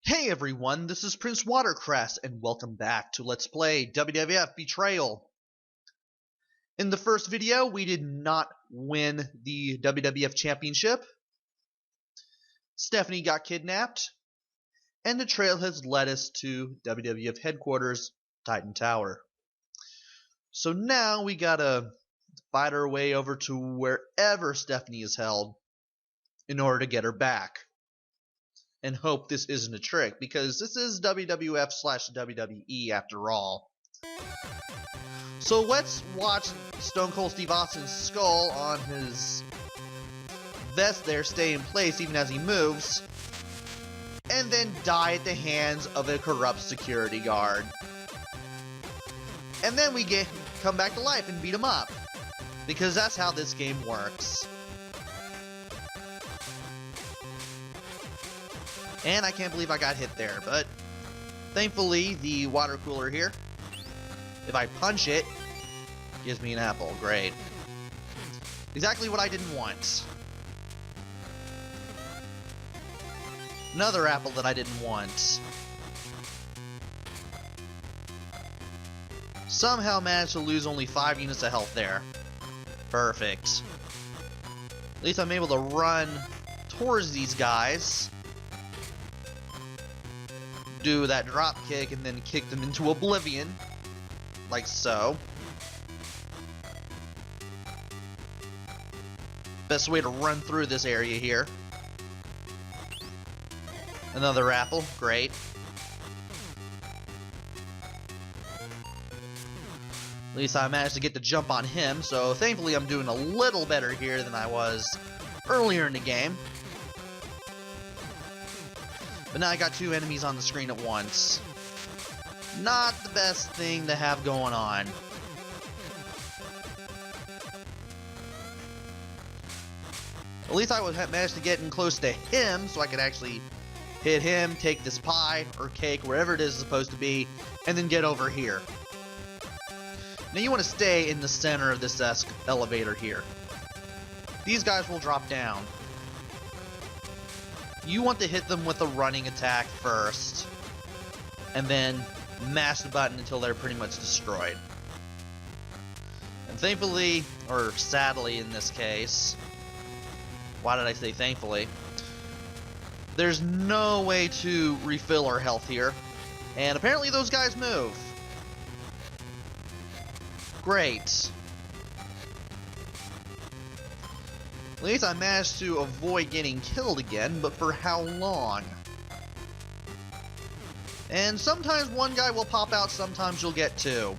Hey everyone, this is Prince Watercress, and welcome back to Let's Play WWF Betrayal. In the first video, we did not win the WWF Championship. Stephanie got kidnapped, and the trail has led us to WWF Headquarters, Titan Tower. So now we gotta fight our way over to wherever Stephanie is held in order to get her back. And hope this isn't a trick, because this is WWF/WWE after all. So let's watch Stone Cold Steve Austin's skull on his vest there stay in place even as he moves, and then die at the hands of a corrupt security guard. And then we come back to life and beat him up, because that's how this game works. And I can't believe I got hit there, but thankfully the water cooler here, if I punch it, gives me an apple. Great. Exactly what I didn't want. Another apple that I didn't want. Somehow managed to lose only 5 units of health there. Perfect. At least I'm able to run towards these guys, do that drop kick, and then kick them into oblivion, like so. Best way to run through this area here. Another apple, great. At least I managed to get the jump on him, so thankfully I'm doing a little better here than I was earlier in the game. But now I got 2 enemies on the screen at once. Not the best thing to have going on. At least I would have managed to get in close to him so I could actually hit him, take this pie or cake, wherever it is supposed to be, and then get over here. Now you want to stay in the center of this elevator here. These guys will drop down. You want to hit them with a running attack first, and then mash the button until they're pretty much destroyed. And thankfully, or sadly in this case, why did I say thankfully? There's no way to refill our health here, and apparently those guys move. Great. At least I managed to avoid getting killed again, but for how long? And sometimes one guy will pop out, sometimes you'll get 2.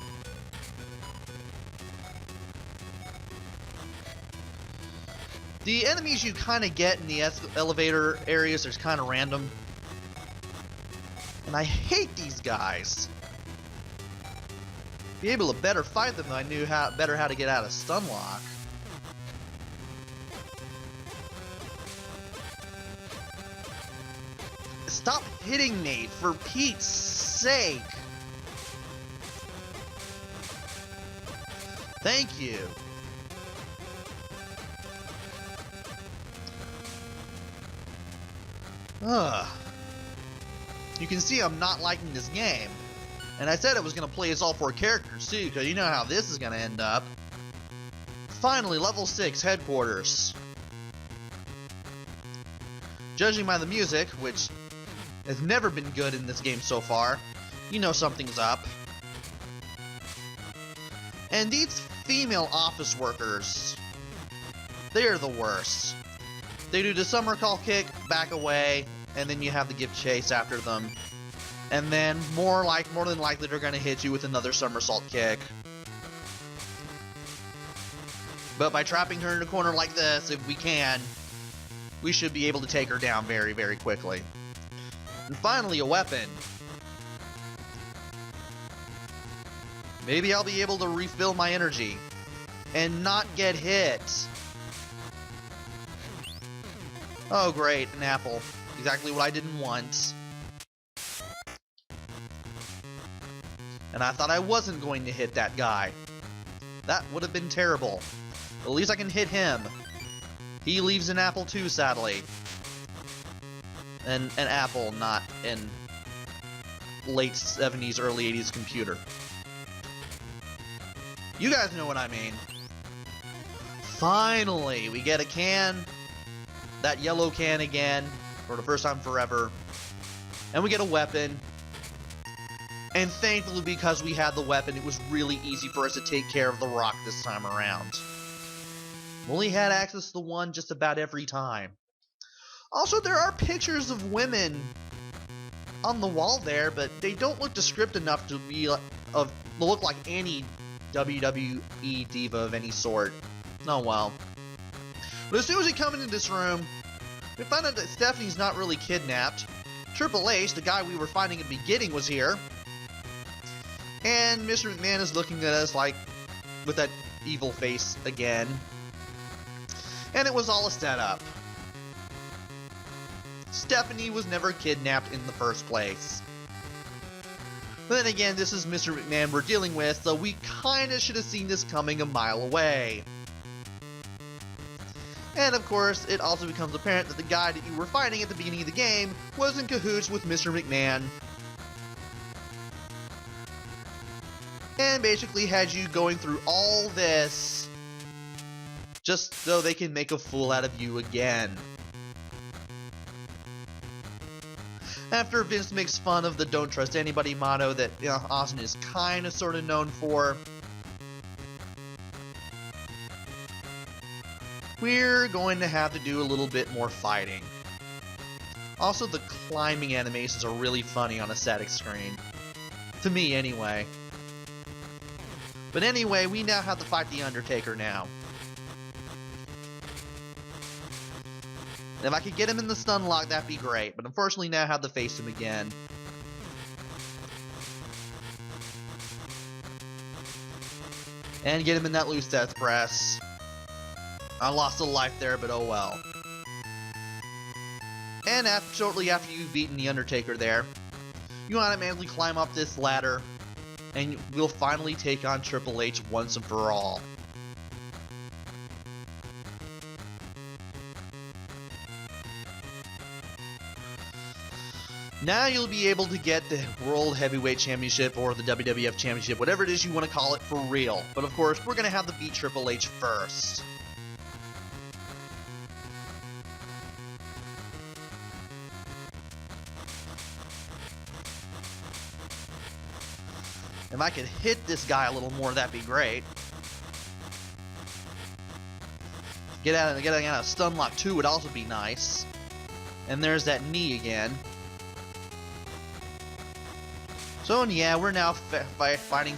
The enemies you kind of get in the elevator areas are kind of random. And I hate these guys. Be able to better fight them if I knew better how to get out of stun lock. Stop hitting me, for Pete's sake! Thank you. Ugh. You can see I'm not liking this game. And I said I was going to play as all 4 characters too, because you know how this is going to end up. Finally, level 6, Headquarters. Judging by the music, which has never been good in this game so far, you know something's up. And these female office workers, they're the worst. They do the summer call kick, back away, and then you have the give chase after them. And then more than likely they're going to hit you with another somersault kick. But by trapping her in a corner like this, if we can, we should be able to take her down very, very quickly. And finally, a weapon. Maybe I'll be able to refill my energy and not get hit. Oh great, an apple. Exactly what I didn't want. And I thought I wasn't going to hit that guy. That would have been terrible. At least I can hit him. He leaves an apple too, sadly. an Apple, not an late 70s, early 80s computer. You guys know what I mean. Finally, we get a can, that yellow can again, for the first time forever, and we get a weapon. And thankfully, because we had the weapon, it was really easy for us to take care of the rock this time around. We only had access to one just about every time. Also, there are pictures of women on the wall there, but they don't look descriptive enough to look like any WWE diva of any sort. Oh well. But as soon as we come into this room, we find out that Stephanie's not really kidnapped. Triple H, the guy we were finding at the beginning, was here. And Mr. McMahon is looking at us like with that evil face again. And it was all a setup. Stephanie was never kidnapped in the first place. But then again, this is Mr. McMahon we're dealing with, so we kinda should have seen this coming a mile away. And of course, it also becomes apparent that the guy that you were fighting at the beginning of the game was in cahoots with Mr. McMahon. And basically had you going through all this just so they can make a fool out of you again. After Vince makes fun of the "Don't Trust Anybody" motto that Austin is kinda sorta known for, we're going to have to do a little bit more fighting. Also, the climbing animations are really funny on a static screen. To me, anyway. But anyway, we now have to fight The Undertaker now. And if I could get him in the stun lock, that'd be great. But unfortunately, now I have to face him again. And get him in that loose death press. I lost a life there, but oh well. And shortly after you've beaten The Undertaker there, you automatically climb up this ladder, and we'll finally take on Triple H once and for all. Now you'll be able to get the World Heavyweight Championship or the WWF Championship, whatever it is you want to call it, for real. But of course, we're going to have to beat Triple H first. If I could hit this guy a little more, that'd be great. Getting out of stun lock 2 would also be nice. And there's that knee again. So yeah, we're now fighting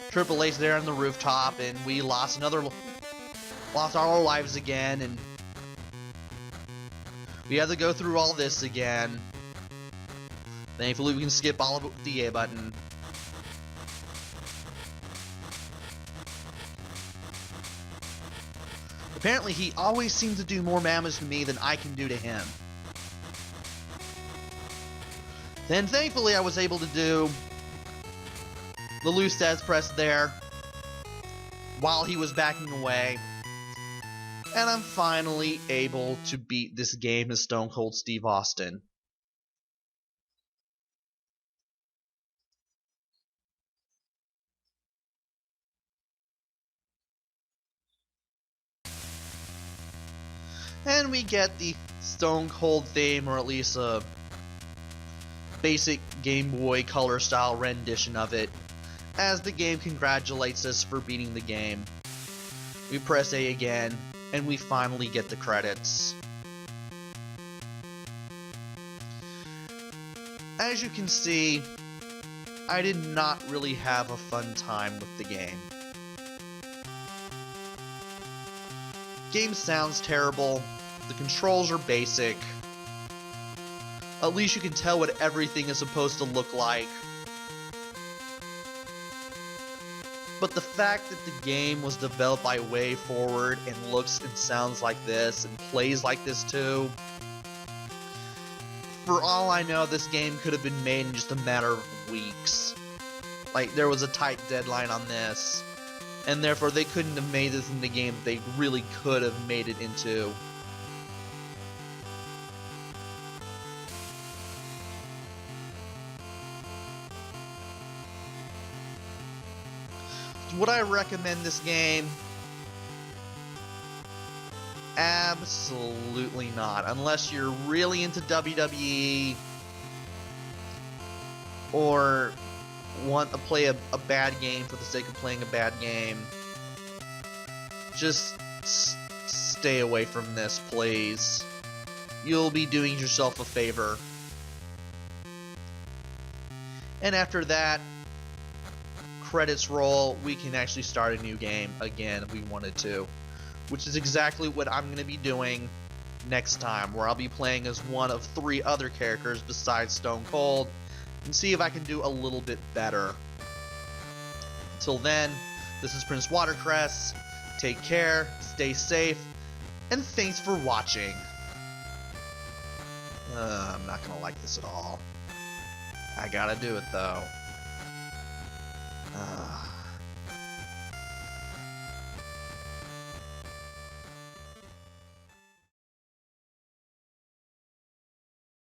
Triple H there on the rooftop, and we lost our lives again, and we have to go through all this again. Thankfully, we can skip all of it with the A button. Apparently, he always seems to do more damage to me than I can do to him. Then, thankfully, I was able to do the loose death press there while he was backing away. And I'm finally able to beat this game as Stone Cold Steve Austin. And we get the Stone Cold theme, or at least a basic Game Boy Color style rendition of it, as the game congratulates us for beating the game. We press A again, and we finally get the credits. As you can see, I did not really have a fun time with the game. Game sounds terrible, the controls are basic. At least you can tell what everything is supposed to look like. But the fact that the game was developed by Way Forward and looks and sounds like this and plays like this too, for all I know, this game could have been made in just a matter of weeks. Like, there was a tight deadline on this, and therefore they couldn't have made this in the game they really could have made it into. Would I recommend this game? Absolutely not. Unless you're really into WWE or want to play a bad game for the sake of playing a bad game. Just stay away from this, please. You'll be doing yourself a favor. And after that, credits roll, we can actually start a new game again if we wanted to. Which is exactly what I'm going to be doing next time, where I'll be playing as one of 3 other characters besides Stone Cold, and see if I can do a little bit better. Until then, this is Prince Watercress. Take care, stay safe, and thanks for watching. I'm not going to like this at all. I gotta do it though.